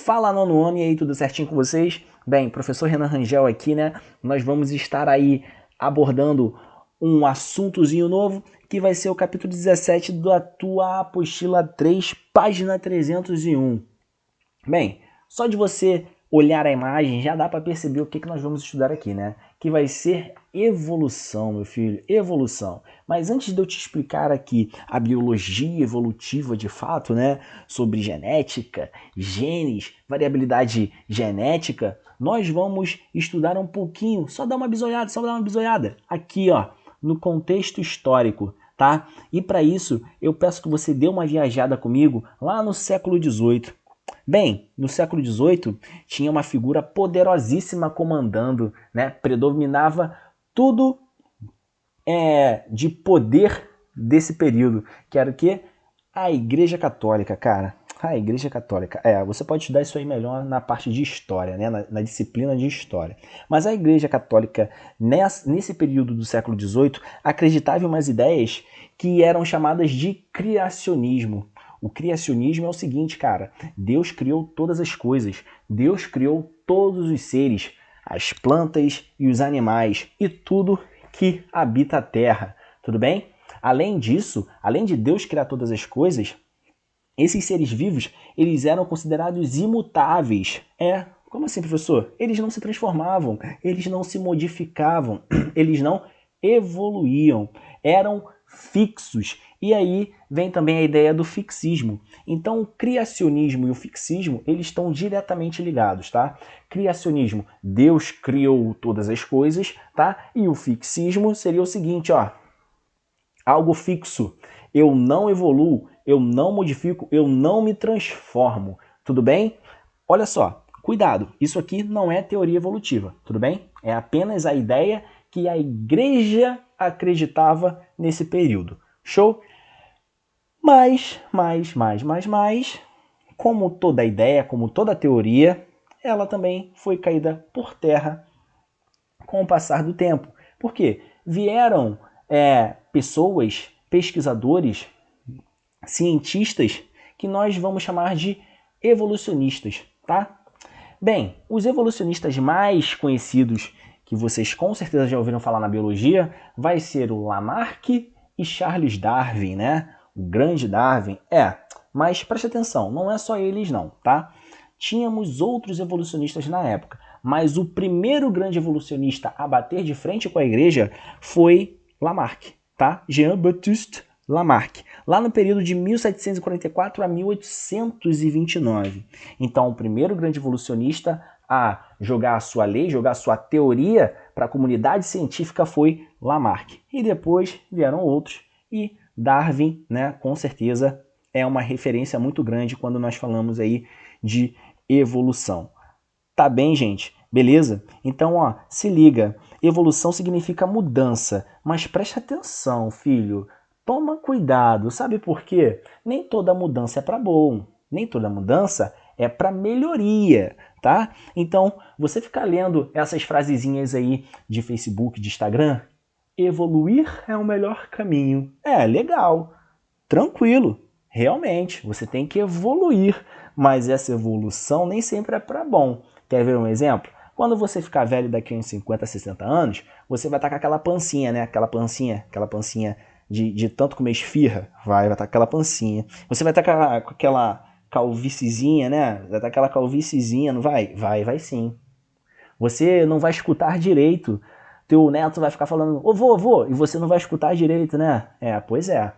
Fala nono ano, e aí, tudo certinho com vocês? Bem, professor Renan Rangel aqui, né? Nós vamos estar aí abordando um assuntozinho novo, que vai ser o capítulo 17 da tua apostila 3, página 301. Bem, só de você olhar a imagem já dá para perceber o que nós vamos estudar aqui, né? Que vai ser evolução, meu filho, evolução. Mas antes de eu te explicar aqui a biologia evolutiva de fato, né? Sobre genética, genes, variabilidade genética, nós vamos estudar um pouquinho, só dar uma bisoiada, aqui, ó, no contexto histórico, tá? E para isso, eu peço que você dê uma viajada comigo lá no século XVIII. Bem, no século XVIII tinha uma figura poderosíssima comandando, né? Predominava tudo de poder desse período, que era o quê? A Igreja Católica, cara. A Igreja Católica. Você pode estudar isso aí melhor na parte de história, né? Na disciplina de história. Mas a Igreja Católica, nesse período do século XVIII, acreditava em umas ideias que eram chamadas de criacionismo. O criacionismo é o seguinte, cara, Deus criou todas as coisas, Deus criou todos os seres, as plantas e os animais e tudo que habita a terra, tudo bem? Além disso, além de Deus criar todas as coisas, esses seres vivos, eles eram considerados imutáveis. Como assim, professor? Eles não se transformavam, eles não se modificavam, eles não evoluíam, eram fixos. E aí vem também a ideia do fixismo. Então, o criacionismo e o fixismo, eles estão diretamente ligados, tá? Criacionismo, Deus criou todas as coisas, tá? E o fixismo seria o seguinte, ó, algo fixo. Eu não evoluo, eu não modifico, eu não me transformo. Tudo bem? Olha só, cuidado, isso aqui não é teoria evolutiva, tudo bem? É apenas a ideia que a igreja acreditava nesse período. Show? Mas, como toda ideia, como toda teoria, ela também foi caída por terra com o passar do tempo. Por quê? Vieram pessoas, pesquisadores, cientistas, que nós vamos chamar de evolucionistas, tá? Bem, os evolucionistas mais conhecidos, que vocês com certeza já ouviram falar na biologia, vai ser o Lamarck e Charles Darwin, né? O grande Darwin. Mas preste atenção, não é só eles não, tá? Tínhamos outros evolucionistas na época, mas o primeiro grande evolucionista a bater de frente com a igreja foi Lamarck, tá? Jean-Baptiste Lamarck, lá no período de 1744 a 1829. Então, o primeiro grande evolucionista a jogar a sua lei, jogar a sua teoria para a comunidade científica foi Lamarck. E depois vieram outros, e Darwin, né, com certeza é uma referência muito grande quando nós falamos aí de evolução. Tá bem, gente? Beleza? Então, ó, se liga. Evolução significa mudança, mas preste atenção, filho. Toma cuidado, sabe por quê? Nem toda mudança é para bom, nem toda mudança é para melhoria, tá? Então, você ficar lendo essas frasezinhas aí de Facebook, de Instagram, evoluir é o melhor caminho. Legal, tranquilo, realmente, você tem que evoluir, mas essa evolução nem sempre é para bom. Quer ver um exemplo? Quando você ficar velho daqui a uns 50, 60 anos, você vai estar com aquela pancinha, né? Aquela pancinha de tanto comer esfirra, vai estar com aquela pancinha. Você vai estar com aquela calvícezinha, né? Vai estar com aquela calvícezinha, não vai? Vai sim. Você não vai escutar direito. Teu neto vai ficar falando, ô vô, e você não vai escutar direito, né? Pois é.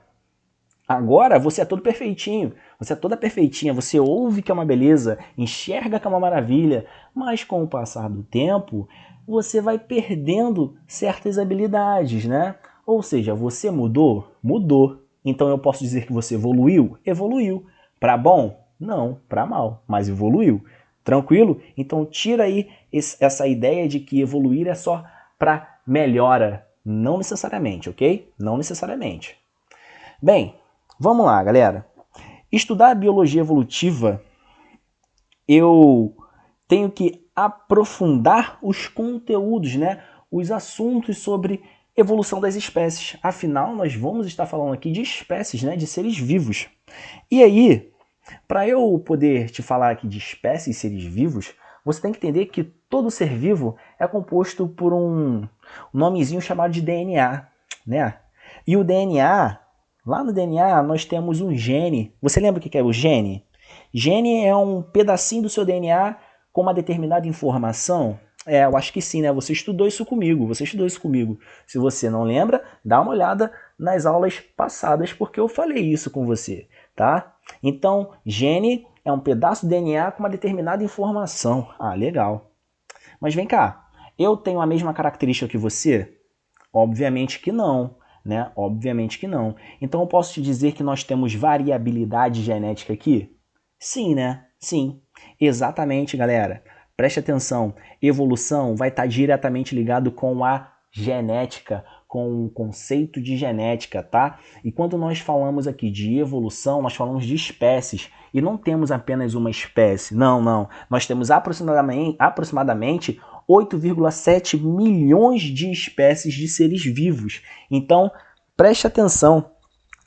Agora você é todo perfeitinho, você é toda perfeitinha, você ouve que é uma beleza, enxerga que é uma maravilha, mas com o passar do tempo, você vai perdendo certas habilidades, né? Ou seja, você mudou? Mudou. Então eu posso dizer que você evoluiu? Evoluiu. Para bom? Não, para mal, mas evoluiu. Tranquilo? Então tira aí essa ideia de que evoluir é só para melhora. Não necessariamente, ok? Não necessariamente. Bem, vamos lá, galera. Estudar a biologia evolutiva, eu tenho que aprofundar os conteúdos, né? Os assuntos sobre evolução das espécies. Afinal, nós vamos estar falando aqui de espécies, né? De seres vivos. E aí, Para eu poder te falar aqui de espécies e seres vivos, você tem que entender que todo ser vivo é composto por um nomezinho chamado de DNA, né? E o DNA, lá no DNA nós temos um gene. Você lembra o que é o gene? Gene é um pedacinho do seu DNA com uma determinada informação. Eu acho que sim, né? Você estudou isso comigo, Se você não lembra, dá uma olhada nas aulas passadas, porque eu falei isso com você, tá? Então, gene é um pedaço do DNA com uma determinada informação. Ah, legal. Mas vem cá, eu tenho a mesma característica que você? Obviamente que não, né? Obviamente que não. Então eu posso te dizer que nós temos variabilidade genética aqui? Sim, né? Sim. Exatamente, galera. Preste atenção. Evolução vai estar diretamente ligado com a genética, com o conceito de genética, tá? E quando nós falamos aqui de evolução, nós falamos de espécies. E não temos apenas uma espécie. Não, não. Nós temos aproximadamente 8,7 milhões de espécies de seres vivos. Então, preste atenção.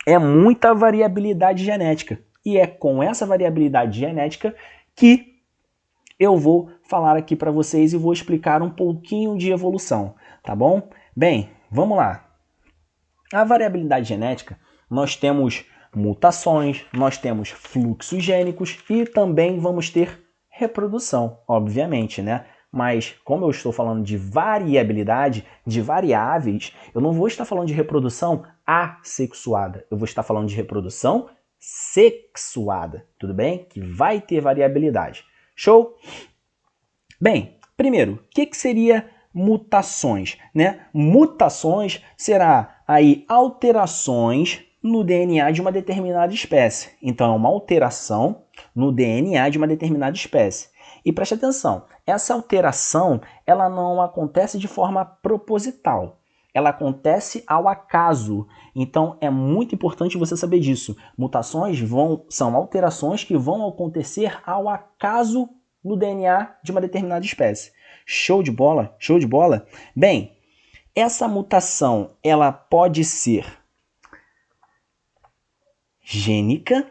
É muita variabilidade genética. E é com essa variabilidade genética que eu vou falar aqui para vocês e vou explicar um pouquinho de evolução, tá bom? Bem, vamos lá. A variabilidade genética, nós temos mutações, nós temos fluxos gênicos e também vamos ter reprodução, obviamente, né? Mas como eu estou falando de variabilidade, de variáveis, eu não vou estar falando de reprodução assexuada, eu vou estar falando de reprodução sexuada, tudo bem? Que vai ter variabilidade. Show? Bem, primeiro, o que seria mutações, né? Mutações será aí alterações no DNA de uma determinada espécie. Então, é uma alteração no DNA de uma determinada espécie. E preste atenção, essa alteração ela não acontece de forma proposital. Ela acontece ao acaso. Então, é muito importante você saber disso. Mutações são alterações que vão acontecer ao acaso no DNA de uma determinada espécie. Show de bola? Show de bola? Bem, essa mutação ela pode ser gênica,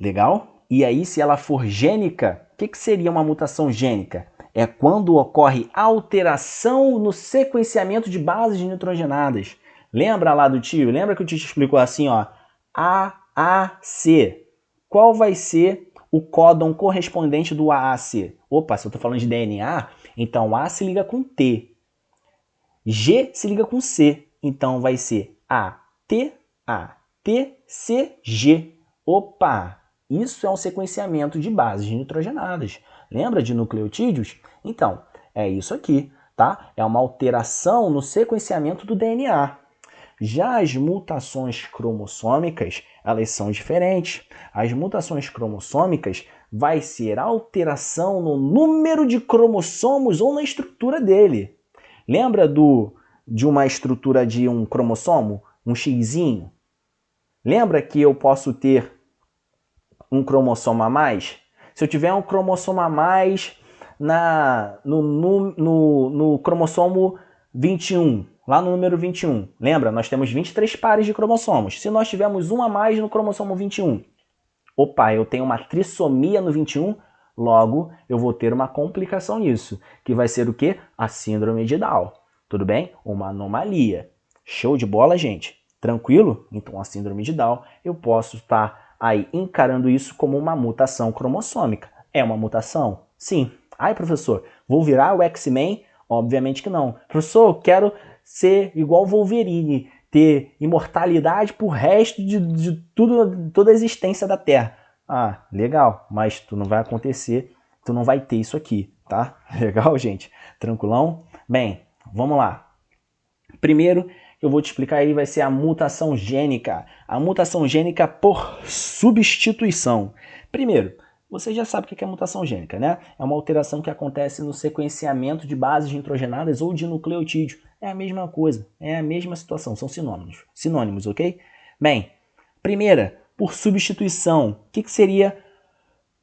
legal? E aí, se ela for gênica, o que seria uma mutação gênica? É quando ocorre alteração no sequenciamento de bases nitrogenadas. Lembra lá do tio? Lembra que o tio te explicou assim, ó? AAC. Qual vai ser o códon correspondente do AAC? Opa, se eu estou falando de DNA, então A se liga com T. G se liga com C. Então vai ser ATCG. Opa! Isso é um sequenciamento de bases nitrogenadas. Lembra de nucleotídeos? Então, é isso aqui, tá? É uma alteração no sequenciamento do DNA. Já as mutações cromossômicas, elas são diferentes. As mutações cromossômicas vai ser alteração no número de cromossomos ou na estrutura dele. Lembra de uma estrutura de um cromossomo? Um xizinho? Lembra que eu posso ter um cromossomo a mais? Se eu tiver um cromossomo a mais no cromossomo 21, lá no número 21, lembra? Nós temos 23 pares de cromossomos. Se nós tivermos um a mais no cromossomo 21, opa, eu tenho uma trissomia no 21, logo eu vou ter uma complicação nisso, que vai ser o quê? A síndrome de Down. Tudo bem? Uma anomalia. Show de bola, gente? Tranquilo? Então a síndrome de Down, eu posso estar aí encarando isso como uma mutação cromossômica. É uma mutação? Sim. Ai, professor, vou virar o X-Men? Obviamente que não. Professor, eu quero ser igual o Wolverine, ter imortalidade pro resto de toda a existência da Terra. Ah, legal, mas tu não vai acontecer, tu não vai ter isso aqui, tá? Legal, gente? Tranquilão? Bem, vamos lá. Primeiro que eu vou te explicar aí vai ser a mutação gênica. A mutação gênica por substituição. Primeiro, você já sabe o que é mutação gênica, né? É uma alteração que acontece no sequenciamento de bases nitrogenadas ou de nucleotídeo. É a mesma coisa, é a mesma situação, são sinônimos. Sinônimos, ok? Bem, primeira, por substituição. O que seria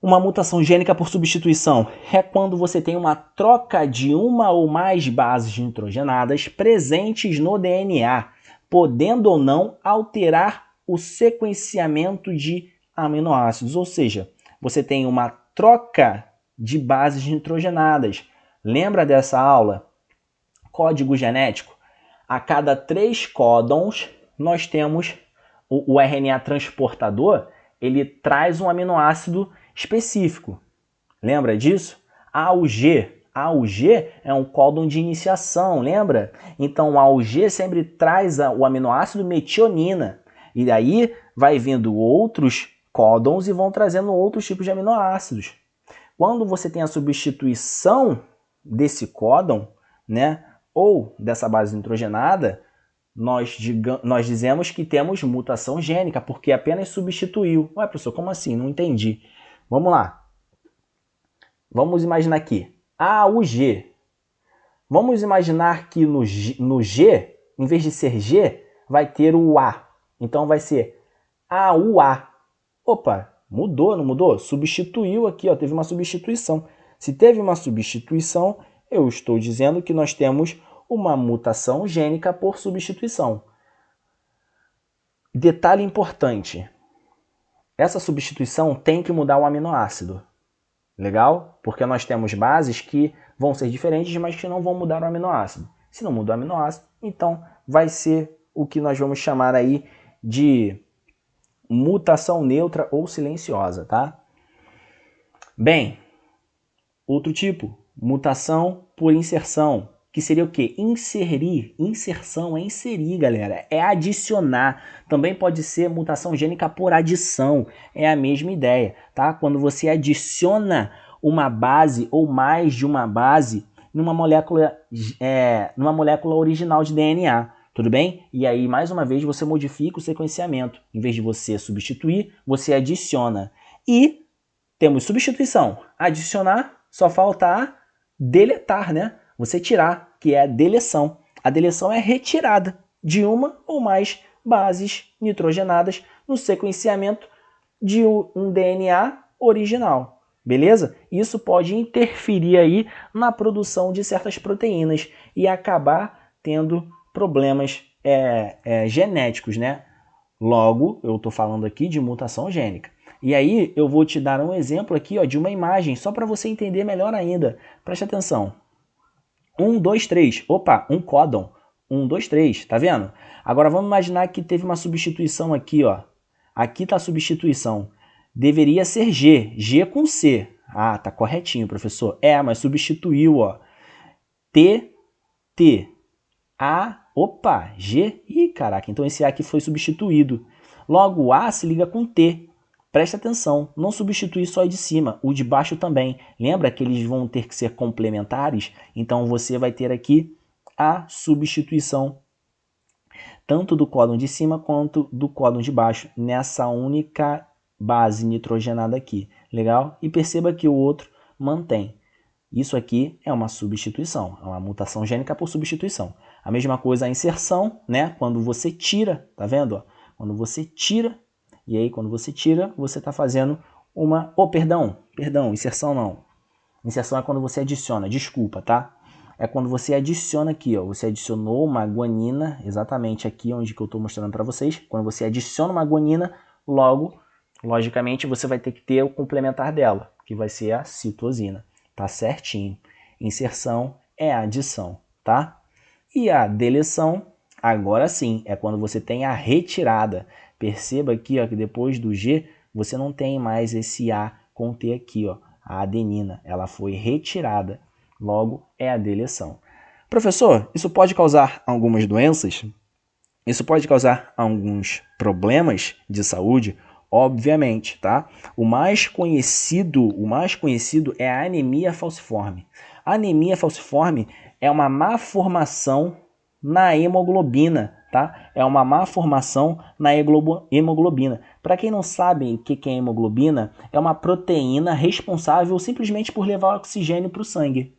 uma mutação gênica por substituição? É quando você tem uma troca de uma ou mais bases nitrogenadas presentes no DNA, podendo ou não alterar o sequenciamento de aminoácidos. Ou seja, você tem uma troca de bases nitrogenadas. Lembra dessa aula? Código genético. A cada 3 códons, nós temos o RNA transportador, ele traz um aminoácido específico. Lembra disso? A ao G. A ao G é um códon de iniciação, lembra? Então, A ao G sempre traz o aminoácido metionina. E daí vai vindo outros códons e vão trazendo outros tipos de aminoácidos. Quando você tem a substituição desse códon, né, ou dessa base nitrogenada, nós dizemos que temos mutação gênica, porque apenas substituiu. Ué, professor, como assim? Não entendi. Vamos lá. Vamos imaginar aqui. A ao G. Vamos imaginar que no G, em vez de ser G, vai ter o A. Então vai ser AUA. Opa, mudou, não mudou? Substituiu aqui, ó, teve uma substituição. Se teve uma substituição, eu estou dizendo que nós temos uma mutação gênica por substituição. Detalhe importante. Essa substituição tem que mudar o aminoácido. Legal? Porque nós temos bases que vão ser diferentes, mas que não vão mudar o aminoácido. Se não muda o aminoácido, então vai ser o que nós vamos chamar aí de mutação neutra ou silenciosa, tá? Bem, outro tipo, mutação por inserção, que seria o quê? Inserir. Inserção é inserir, galera. É adicionar. Também pode ser mutação gênica por adição. É a mesma ideia, tá? Quando você adiciona uma base ou mais de uma base numa molécula original de DNA. Tudo bem? E aí, mais uma vez, você modifica o sequenciamento. Em vez de você substituir, você adiciona. E temos substituição. Adicionar, só falta deletar, né? Você tirar, que é a deleção. A deleção é retirada de uma ou mais bases nitrogenadas no sequenciamento de um DNA original. Beleza? Isso pode interferir aí na produção de certas proteínas e acabar tendo problemas genéticos, né? Logo, eu estou falando aqui de mutação gênica. E aí, eu vou te dar um exemplo aqui, ó, de uma imagem, só para você entender melhor ainda. Preste atenção. 1, 2, 3. Opa, um códon. 1, 2, 3. Tá vendo? Agora, vamos imaginar que teve uma substituição aqui, ó. Aqui está a substituição. Deveria ser G. G com C. Ah, tá corretinho, professor. Mas substituiu, ó. T, T. A, opa, G. Ih, caraca, então esse A aqui foi substituído. Logo, o A se liga com T. Presta atenção, não substitui só o de cima, o de baixo também. Lembra que eles vão ter que ser complementares? Então você vai ter aqui a substituição tanto do códon de cima quanto do códon de baixo nessa única base nitrogenada aqui. Legal? E perceba que o outro mantém. Isso aqui é uma substituição, é uma mutação gênica por substituição. A mesma coisa a inserção, né? Quando você tira, tá vendo? Quando você tira, e aí quando você tira, você está fazendo uma... perdão, inserção não. Inserção é quando você adiciona, desculpa, tá? É quando você adiciona aqui, ó. Você adicionou uma guanina, exatamente aqui onde que eu estou mostrando para vocês. Quando você adiciona uma guanina, logo, logicamente, você vai ter que ter o complementar dela, que vai ser a citosina. Tá certinho. Inserção é adição, tá? E a deleção, agora sim, é quando você tem a retirada. Perceba aqui, ó, que depois do G, você não tem mais esse A com T aqui, ó. A adenina, ela foi retirada. Logo, é a deleção. Professor, isso pode causar algumas doenças? Isso pode causar alguns problemas de saúde? Obviamente, tá? O mais conhecido é a anemia falciforme. A anemia falciforme é uma má formação na hemoglobina, tá? É uma má formação na hemoglobina. Para quem não sabe o que é hemoglobina, é uma proteína responsável simplesmente por levar oxigênio para o sangue.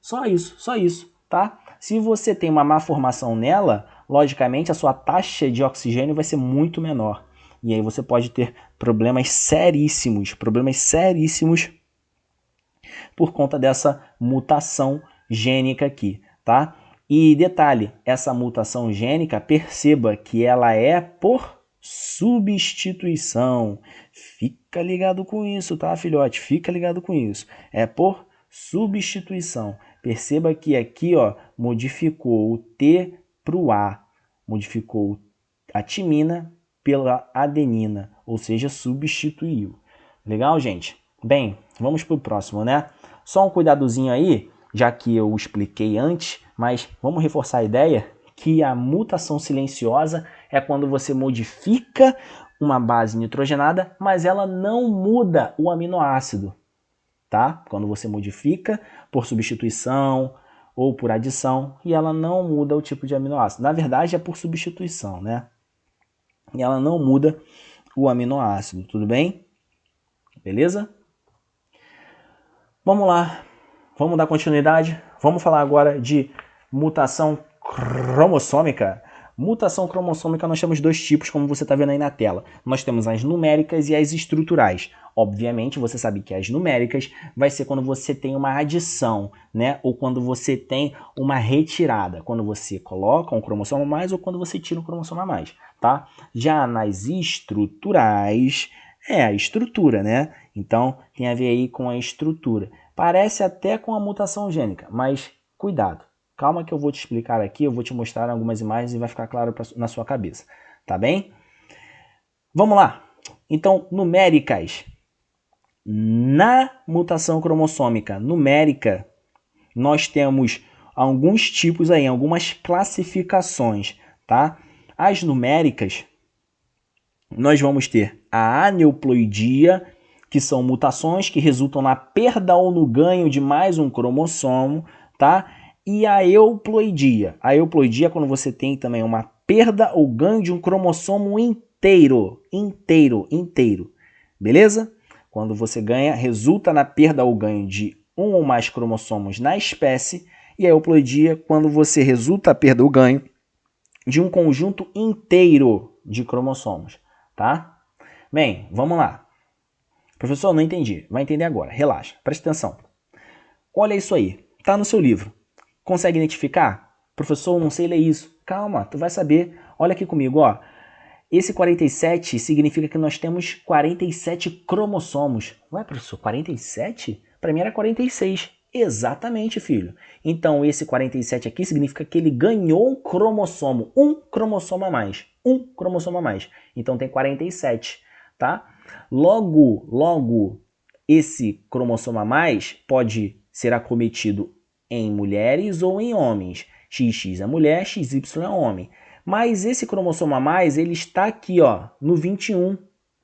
Só isso, tá? Se você tem uma má formação nela, logicamente a sua taxa de oxigênio vai ser muito menor. E aí você pode ter problemas seríssimos por conta dessa mutação gênica aqui, tá? E detalhe, essa mutação gênica, perceba que ela é por substituição. Fica ligado com isso, tá, filhote? Fica ligado com isso. É por substituição. Perceba que aqui, ó, modificou o T para o A. Modificou a timina pela adenina, ou seja, substituiu. Legal, gente? Bem, vamos para o próximo, né? Só um cuidadozinho aí, já que eu expliquei antes, mas vamos reforçar a ideia que a mutação silenciosa é quando você modifica uma base nitrogenada, mas ela não muda o aminoácido, tá? Quando você modifica por substituição ou por adição e ela não muda o tipo de aminoácido. Na verdade é por substituição, né? E ela não muda o aminoácido, tudo bem? Beleza? Vamos lá, vamos dar continuidade. Vamos falar agora de mutação cromossômica. Mutação cromossômica nós temos dois tipos, como você está vendo aí na tela. Nós temos as numéricas e as estruturais. Obviamente, você sabe que as numéricas vai ser quando você tem uma adição, né? Ou quando você tem uma retirada. Quando você coloca um cromossomo a mais ou quando você tira um cromossomo a mais, tá? Já nas estruturais, é a estrutura, né? Então, tem a ver aí com a estrutura. Parece até com a mutação gênica, mas cuidado. Calma que eu vou te explicar aqui, eu vou te mostrar algumas imagens e vai ficar claro na sua cabeça, tá bem? Vamos lá. Então, numéricas. Na mutação cromossômica numérica, nós temos alguns tipos aí, algumas classificações, tá? As numéricas, nós vamos ter a aneuploidia, que são mutações que resultam na perda ou no ganho de mais um cromossomo, tá? E a euploidia. A euploidia é quando você tem também uma perda ou ganho de um cromossomo inteiro. Beleza? Quando você ganha, resulta na perda ou ganho de um ou mais cromossomos na espécie. E a euploidia, quando você resulta a perda ou ganho de um conjunto inteiro de cromossomos, tá? Bem, vamos lá. Professor, não entendi. Vai entender agora. Relaxa, preste atenção. Olha isso aí. Tá no seu livro. Consegue identificar? Professor, não sei ler isso. Calma, tu vai saber. Olha aqui comigo, ó. Esse 47 significa que nós temos 47 cromossomos. Ué, professor, 47? Para mim era 46. Exatamente, filho. Então, esse 47 aqui significa que ele ganhou um cromossomo. Um cromossomo a mais. Um cromossomo a mais. Então, tem 47, tá? Logo, esse cromossomo a mais pode ser acometido em mulheres ou em homens. XX é mulher, XY é homem. Mas esse cromossomo a mais, ele está aqui, ó, no 21.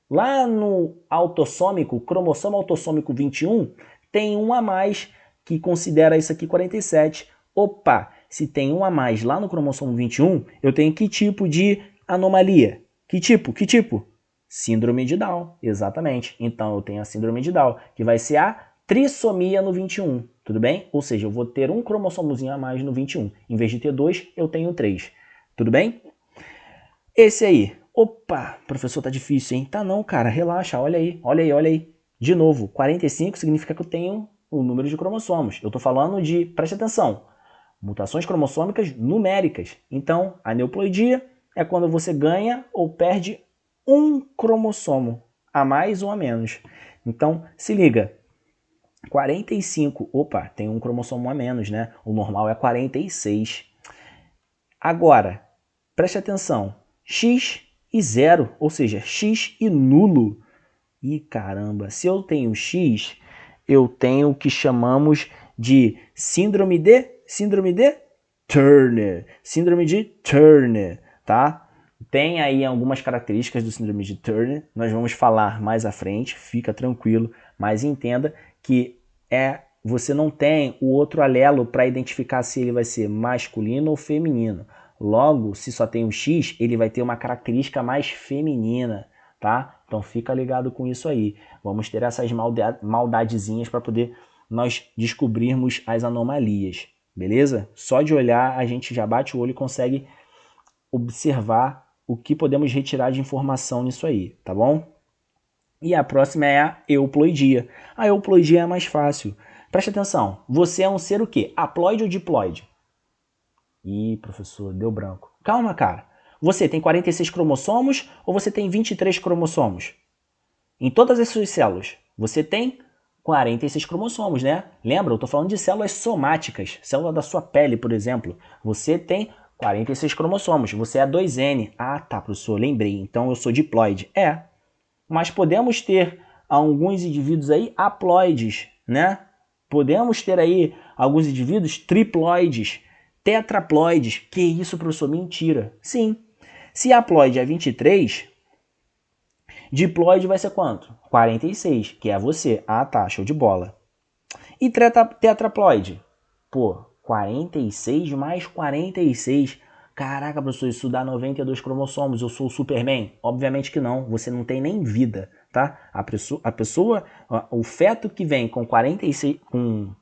Lá no autossômico, cromossomo autossômico 21, tem um a mais que considera isso aqui 47. Opa, se tem um a mais lá no cromossomo 21, eu tenho que tipo de anomalia? Que tipo? Síndrome de Down, exatamente. Então eu tenho a síndrome de Down, que vai ser a trissomia no 21, tudo bem? Ou seja, eu vou ter um cromossomozinho a mais no 21. Em vez de ter 2, eu tenho 3. Tudo bem? Esse aí. Opa, professor, tá difícil, hein? Tá não, cara, relaxa, olha aí. De novo, 45 significa que eu tenho o número de cromossomos. Eu tô falando de, preste atenção, mutações cromossômicas numéricas. Então, a aneuploidia é quando você ganha ou perde um cromossomo, a mais ou a menos. Então, se liga, 45, opa, tem um cromossomo a menos, né? O normal é 46. Agora, preste atenção, X e 0, ou seja, X e nulo. Ih, caramba, se eu tenho X, eu tenho o que chamamos de síndrome de Turner. Síndrome de Turner, tá? Tem aí algumas características do síndrome de Turner, nós vamos falar mais à frente, fica tranquilo, mas entenda que você não tem o outro alelo para identificar se ele vai ser masculino ou feminino. Logo, se só tem o X, ele vai ter uma característica mais feminina, tá? Então fica ligado com isso aí. Vamos ter essas maldadezinhas para poder nós descobrirmos as anomalias, beleza? Só de olhar a gente já bate o olho e consegue observar o que podemos retirar de informação nisso aí, tá bom? E a próxima é a euploidia. A euploidia é mais fácil. Preste atenção, você é um ser o quê? Haploide ou diploide? Ih, professor, deu branco. Calma, cara. você tem 46 cromossomos ou você tem 23 cromossomos? Em todas as suas células, você tem 46 cromossomos, né? Lembra? Eu estou falando de células somáticas, célula da sua pele, por exemplo. Você tem 46 cromossomos, você é 2N. Ah, tá, professor, lembrei. Então eu sou diploide. É, mas podemos ter alguns indivíduos aí haploides, né? Podemos ter aí alguns indivíduos triploides, tetraploides. Que isso, professor? Mentira. Sim. Se haploide é 23, diploide vai ser quanto? 46, que é você. Ah, tá, show de bola. E tetraploide? Pô, 46 mais 46. Caraca, professor, isso dá 92 cromossomos. Eu sou o Superman? Obviamente que não. Você não tem nem vida, tá? A pessoa, o feto que vem com 46, com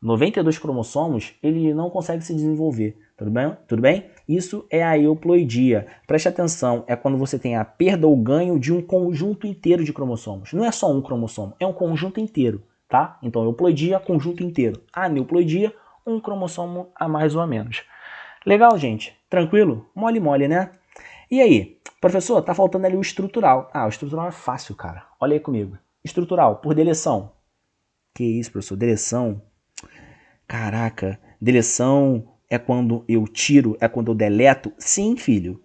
92 cromossomos, ele não consegue se desenvolver. Tudo bem? Tudo bem? Isso é a euploidia. Preste atenção, é quando você tem a perda ou ganho de um conjunto inteiro de cromossomos. Não é só um cromossomo, é um conjunto inteiro, tá? Então, euploidia, conjunto inteiro. Aneuploidia, um cromossomo a mais ou a menos. Legal, gente? Tranquilo? Mole, mole, né? E aí? Professor, tá faltando ali o estrutural. Ah, o estrutural é fácil, cara. Olha aí comigo. Estrutural, por deleção. Que isso, professor? Deleção? Caraca, deleção é quando eu tiro, é quando eu deleto? Sim, filho.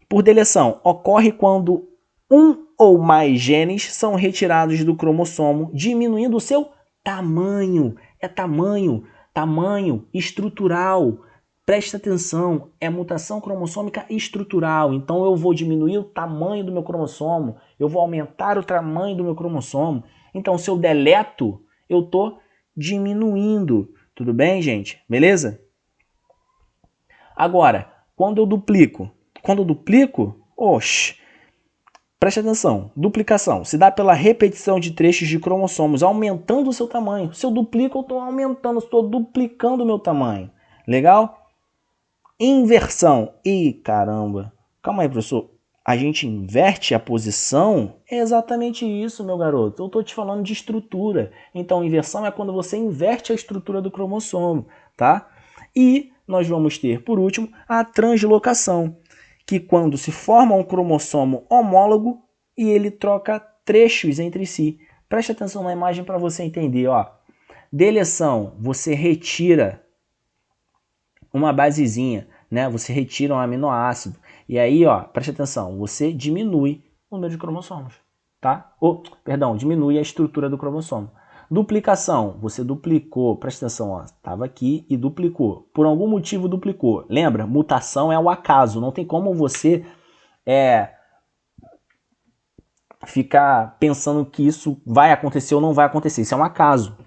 Por deleção, ocorre quando um ou mais genes são retirados do cromossomo, diminuindo o seu tamanho. É tamanho, tamanho estrutural. Presta atenção, é mutação cromossômica estrutural. Então eu vou diminuir o tamanho do meu cromossomo, eu vou aumentar o tamanho do meu cromossomo. Então se eu deleto, eu estou diminuindo. Tudo bem, gente? Beleza? Agora, quando eu duplico? Preste atenção. Duplicação se dá pela repetição de trechos de cromossomos, aumentando o seu tamanho. Se eu duplico, eu estou aumentando, estou duplicando o meu tamanho. Legal? Inversão. Ih, caramba. Calma aí, professor. A gente inverte a posição? É exatamente isso, meu garoto. Eu estou te falando de estrutura. Então, inversão é quando você inverte a estrutura do cromossomo, tá? E nós vamos ter, por último, a translocação, que quando se forma um cromossomo homólogo e ele troca trechos entre si. Preste atenção na imagem para você entender, ó. Deleção, você retira uma basezinha, né? Você retira um aminoácido. E aí, ó, preste atenção, você diminui o número de cromossomos, tá? Diminui a estrutura do cromossomo. Duplicação, você duplicou, presta atenção, ó, estava aqui e duplicou. Por algum motivo duplicou. Lembra? Mutação é o acaso, não tem como você ficar pensando que isso vai acontecer ou não vai acontecer. Isso é um acaso.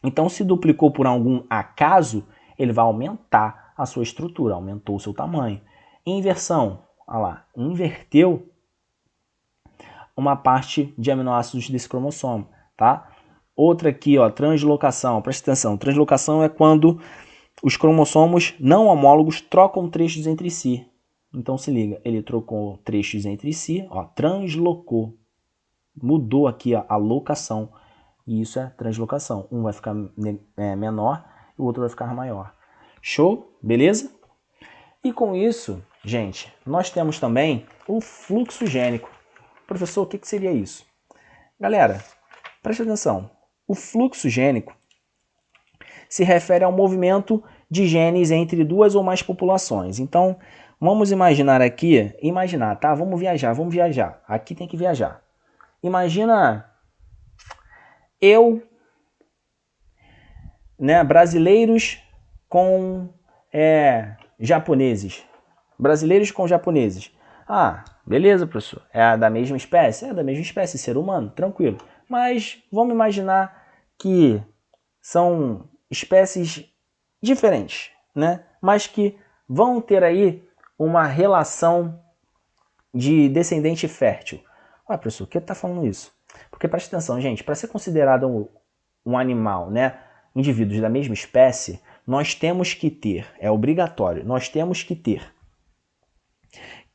Então, se duplicou por algum acaso, ele vai aumentar a sua estrutura, aumentou o seu tamanho. Inversão, olha lá, inverteu uma parte de aminoácidos desse cromossomo, tá? Outra aqui, ó, translocação, presta atenção, translocação é quando os cromossomos não homólogos trocam trechos entre si. Então se liga, ele trocou trechos entre si, ó, translocou, mudou aqui ó, a locação, e isso é translocação. Um vai ficar menor e o outro vai ficar maior. Show? Beleza? E com isso, gente, nós temos também o fluxo gênico. Professor, o que seria isso? Galera, preste atenção. O fluxo gênico se refere ao movimento de genes entre duas ou mais populações. Então, vamos imaginar aqui, tá? Vamos viajar. Aqui tem que viajar. Imagina eu, né, brasileiros com japoneses. Brasileiros com japoneses. Ah, beleza, professor. É da mesma espécie? É da mesma espécie, ser humano, tranquilo. Mas vamos imaginar que são espécies diferentes, né? Mas que vão ter aí uma relação de descendente fértil. Ué, professor, por que está falando isso? Porque preste atenção, gente, para ser considerado um animal, né, indivíduos da mesma espécie, nós temos que ter, é obrigatório, nós temos que ter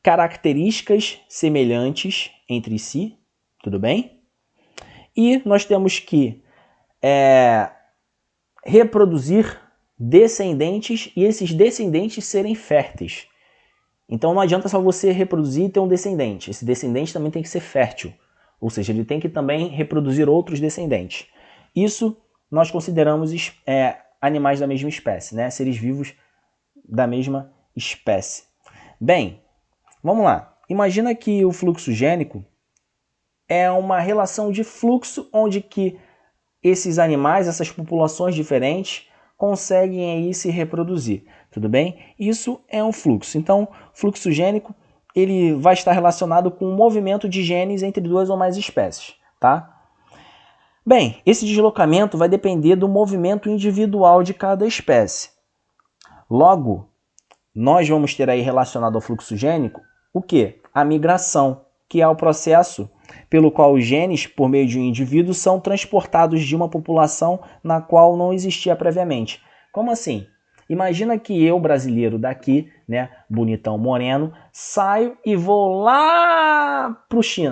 características semelhantes entre si, tudo bem? E nós temos que reproduzir descendentes e esses descendentes serem férteis. Então não adianta só você reproduzir e ter um descendente. Esse descendente também tem que ser fértil. Ou seja, ele tem que também reproduzir outros descendentes. Isso nós consideramos animais da mesma espécie, né? Seres vivos da mesma espécie. Bem, vamos lá. Imagina que o fluxo gênico é uma relação de fluxo onde que esses animais, essas populações diferentes, conseguem aí se reproduzir, tudo bem? Isso é um fluxo. Então, fluxo gênico, ele vai estar relacionado com o movimento de genes entre duas ou mais espécies, tá? Bem, esse deslocamento vai depender do movimento individual de cada espécie. Logo, nós vamos ter aí relacionado ao fluxo gênico o quê? A migração, que é o processo pelo qual os genes, por meio de um indivíduo, são transportados de uma população na qual não existia previamente. Como assim? Imagina que eu, brasileiro daqui, né, bonitão, moreno, saio e vou lá para a China.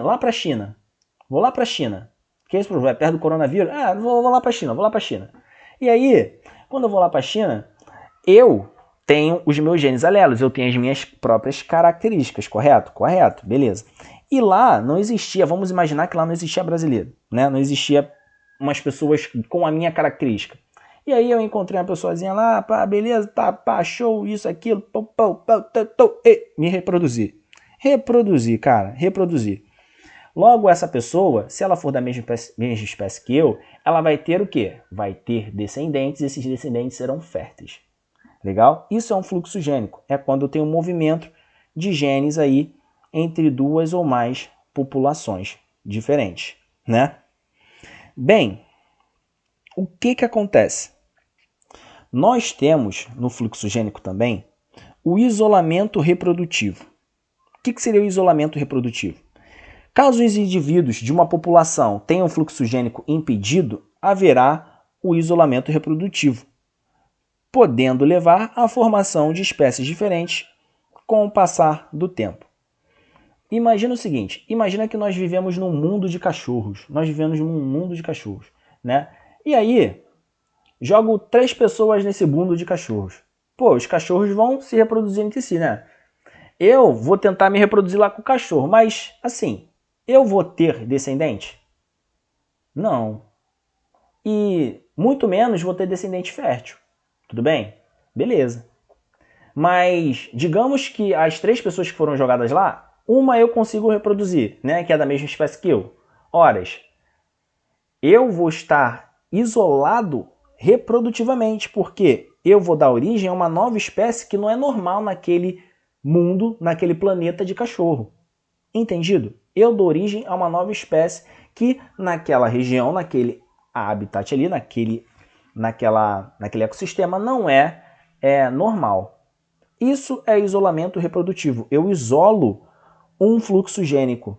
Vou lá para a China. Que é isso, é perto do coronavírus? Vou lá para a China, E aí, quando eu vou lá para a China, eu tenho os meus genes alelos, eu tenho as minhas próprias características, correto? Correto, beleza. E lá não existia, vamos imaginar que lá não existia brasileiro, né? Não existia umas pessoas com a minha característica. E aí eu encontrei uma pessoazinha lá, pá, beleza, pá, show, isso, aquilo, me reproduzir. Reproduzir, cara, reproduzir. Logo, essa pessoa, se ela for da mesma espécie que eu, ela vai ter o quê? Vai ter descendentes, e esses descendentes serão férteis. Legal? Isso é um fluxo gênico. É quando tem um movimento de genes aí entre duas ou mais populações diferentes, né? Bem, o que acontece? Nós temos no fluxo gênico também o isolamento reprodutivo. O que seria o isolamento reprodutivo? Caso os indivíduos de uma população tenham fluxo gênico impedido, haverá o isolamento reprodutivo, podendo levar à formação de espécies diferentes com o passar do tempo. Imagina o seguinte, imagina que nós vivemos num mundo de cachorros. Né? E aí, jogo 3 pessoas nesse mundo de cachorros. Pô, os cachorros vão se reproduzir entre si, né? Eu vou tentar me reproduzir lá com o cachorro, mas, assim, eu vou ter descendente? Não. E muito menos vou ter descendente fértil. Tudo bem? Beleza. Mas digamos que as 3 pessoas que foram jogadas lá, uma eu consigo reproduzir, né, que é da mesma espécie que eu. Horas, eu vou estar isolado reprodutivamente, porque eu vou dar origem a uma nova espécie que não é normal naquele mundo, naquele planeta de cachorro. Entendido? Eu dou origem a uma nova espécie que naquela região, naquele habitat ali, naquele ecossistema não é normal. Isso é isolamento reprodutivo. Eu isolo um fluxo gênico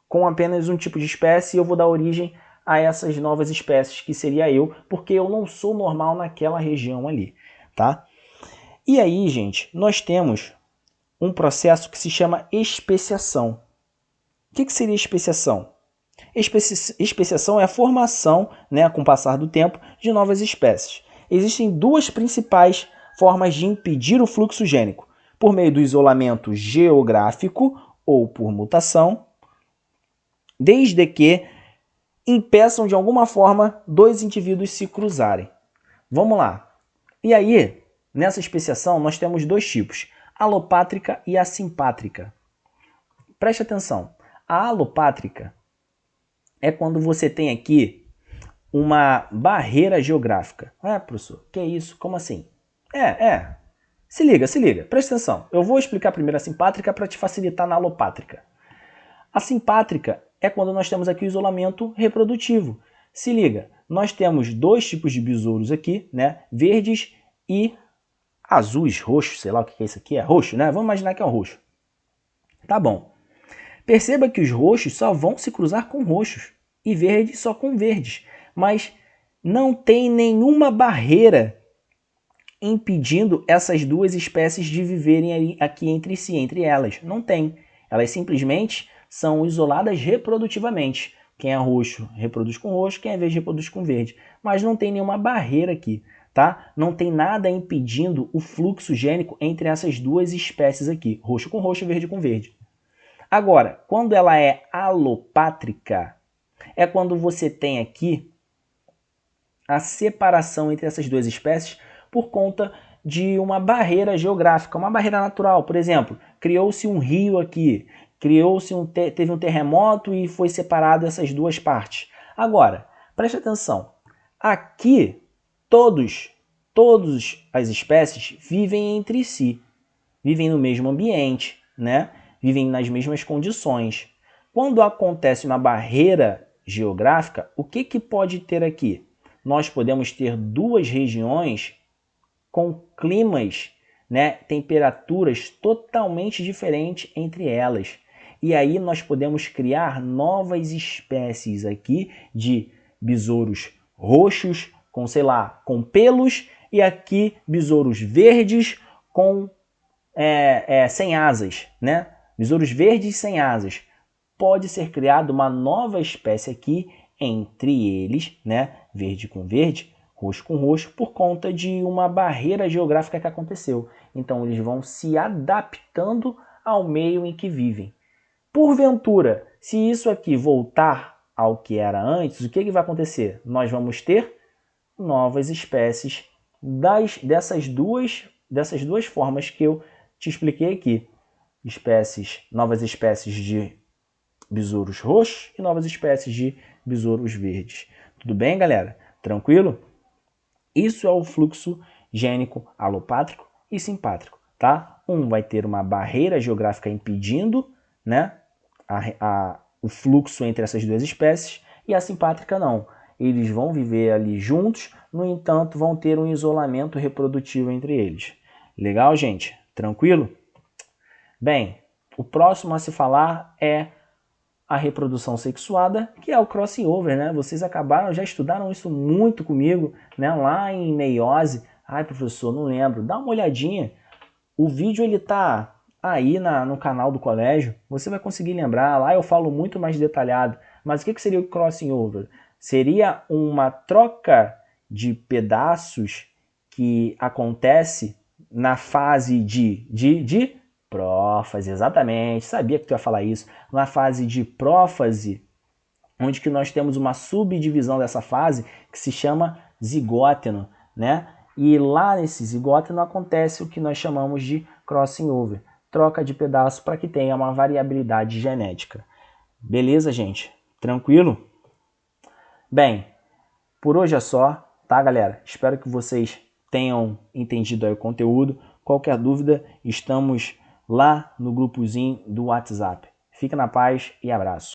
com apenas um tipo de espécie e eu vou dar origem a essas novas espécies, que seria eu, porque eu não sou normal naquela região ali, tá? E aí, gente, nós temos um processo que se chama especiação. O que seria especiação? Especiação é a formação, né, com o passar do tempo, de novas espécies. Existem 2 principais formas de impedir o fluxo gênico, por meio do isolamento geográfico ou por mutação, desde que impeçam de alguma forma 2 indivíduos se cruzarem. Vamos lá. E aí, nessa especiação, nós temos 2 tipos, alopátrica e assimpátrica. Preste atenção. A alopátrica é quando você tem aqui uma barreira geográfica. Professor, que é isso? Como assim? Se liga, presta atenção. Eu vou explicar primeiro a simpátrica para te facilitar na alopátrica. A simpátrica é quando nós temos aqui o isolamento reprodutivo. Se liga, nós temos 2 tipos de besouros aqui, né? Verdes e azuis, roxos, sei lá o que é isso aqui. É roxo, né? Vamos imaginar que é um roxo. Tá bom. Perceba que os roxos só vão se cruzar com roxos e verdes só com verdes. Mas não tem nenhuma barreira impedindo essas 2 espécies de viverem aqui entre si, entre elas. Não tem. Elas simplesmente são isoladas reprodutivamente. Quem é roxo reproduz com roxo, quem é verde reproduz com verde. Mas não tem nenhuma barreira aqui, tá? Não tem nada impedindo o fluxo gênico entre essas duas espécies aqui, roxo com roxo, verde com verde. Agora, quando ela é alopátrica, é quando você tem aqui a separação entre essas duas espécies por conta de uma barreira geográfica, uma barreira natural. Por exemplo, criou-se um rio aqui, teve um terremoto e foi separado essas duas partes. Agora, preste atenção, aqui todas as espécies vivem entre si, vivem no mesmo ambiente, né? Vivem nas mesmas condições. Quando acontece uma barreira geográfica, o que pode ter aqui? Nós podemos ter duas regiões com climas, né, temperaturas totalmente diferentes entre elas. E aí nós podemos criar novas espécies aqui de besouros roxos com, sei lá, com pelos, e aqui besouros verdes com sem asas, né? Besouros verdes sem asas. Pode ser criada uma nova espécie aqui entre eles, né? Verde com verde, roxo com roxo, por conta de uma barreira geográfica que aconteceu. Então eles vão se adaptando ao meio em que vivem. Porventura, se isso aqui voltar ao que era antes, o que vai acontecer? Nós vamos ter novas espécies dessas duas formas que eu te expliquei aqui. Novas espécies de besouros roxos e novas espécies de besouros verdes. Tudo bem, galera? Tranquilo? Isso é o fluxo gênico alopátrico e simpátrico, tá? Um vai ter uma barreira geográfica impedindo, né, o fluxo entre essas duas espécies, e a simpátrica não. Eles vão viver ali juntos, no entanto, vão ter um isolamento reprodutivo entre eles. Legal, gente? Tranquilo? Bem, o próximo a se falar é a reprodução sexuada, que é o crossing over, né? Vocês já estudaram isso muito comigo, né? Lá em meiose. Ai, professor, não lembro. Dá uma olhadinha. O vídeo ele tá aí no canal do colégio. Você vai conseguir lembrar. Lá eu falo muito mais detalhado. Mas o que seria o crossing over? Seria uma troca de pedaços que acontece na fase de prófase, exatamente, sabia que tu ia falar isso. Na fase de prófase, onde que nós temos uma subdivisão dessa fase que se chama zigóteno, né? E lá nesse zigóteno acontece o que nós chamamos de crossing over, troca de pedaço para que tenha uma variabilidade genética. Beleza, gente? Tranquilo? Bem, por hoje é só, tá, galera? Espero que vocês tenham entendido aí o conteúdo. Qualquer dúvida, estamos lá no grupozinho do WhatsApp. Fica na paz e abraço.